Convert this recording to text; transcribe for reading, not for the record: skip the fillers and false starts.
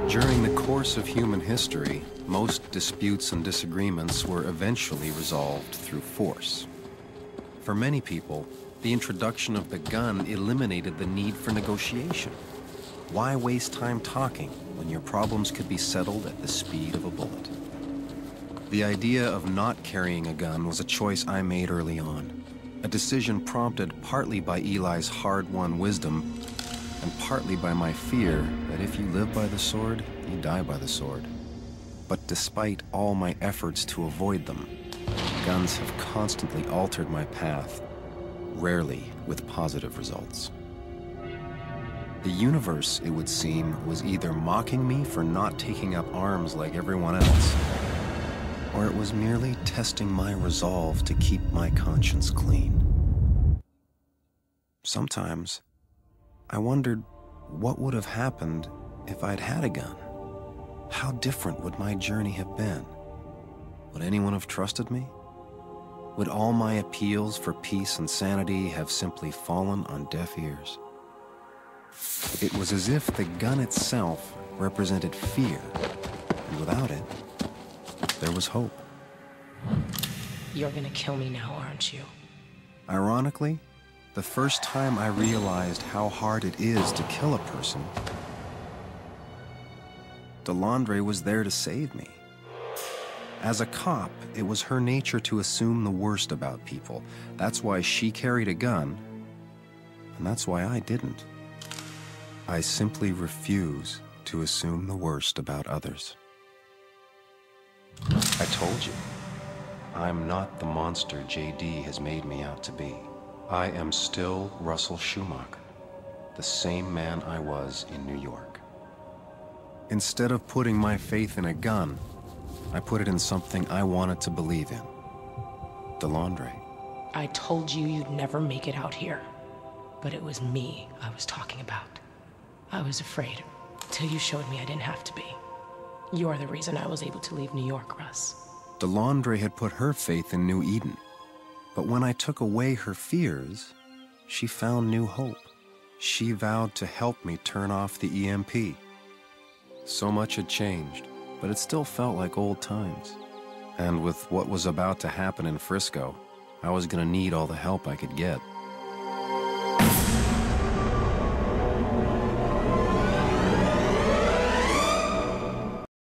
During the course of human history, most disputes and disagreements were eventually resolved through force. For many people, the introduction of the gun eliminated the need for negotiation. Why waste time talking when your problems could be settled at the speed of a bullet? The idea of not carrying a gun was a choice I made early on, a decision prompted partly by Eli's hard-won wisdom and partly by my fear that if you live by the sword, you die by the sword. But despite all my efforts to avoid them, guns have constantly altered my path, rarely with positive results. The universe, it would seem, was either mocking me for not taking up arms like everyone else, or it was merely testing my resolve to keep my conscience clean. Sometimes, I wondered what would have happened if I'd had a gun. How different would my journey have been? Would anyone have trusted me? Would all my appeals for peace and sanity have simply fallen on deaf ears? It was as if the gun itself represented fear, and without it, there was hope. You're gonna kill me now, aren't you? Ironically, the first time I realized how hard it is to kill a person, Delandre was there to save me. As a cop, it was her nature to assume the worst about people. That's why she carried a gun, and that's why I didn't. I simply refuse to assume the worst about others. I told you, I'm not the monster JD has made me out to be. I am still Russell Schumacher, the same man I was in New York. Instead of putting my faith in a gun, I put it in something I wanted to believe in. Delandre. I told you you'd never make it out here. But it was me I was talking about. I was afraid, till you showed me I didn't have to be. You're the reason I was able to leave New York, Russ. Delandre had put her faith in New Eden. But when I took away her fears, she found new hope. She vowed to help me turn off the EMP. So much had changed, but it still felt like old times. And with what was about to happen in Frisco, I was gonna need all the help I could get.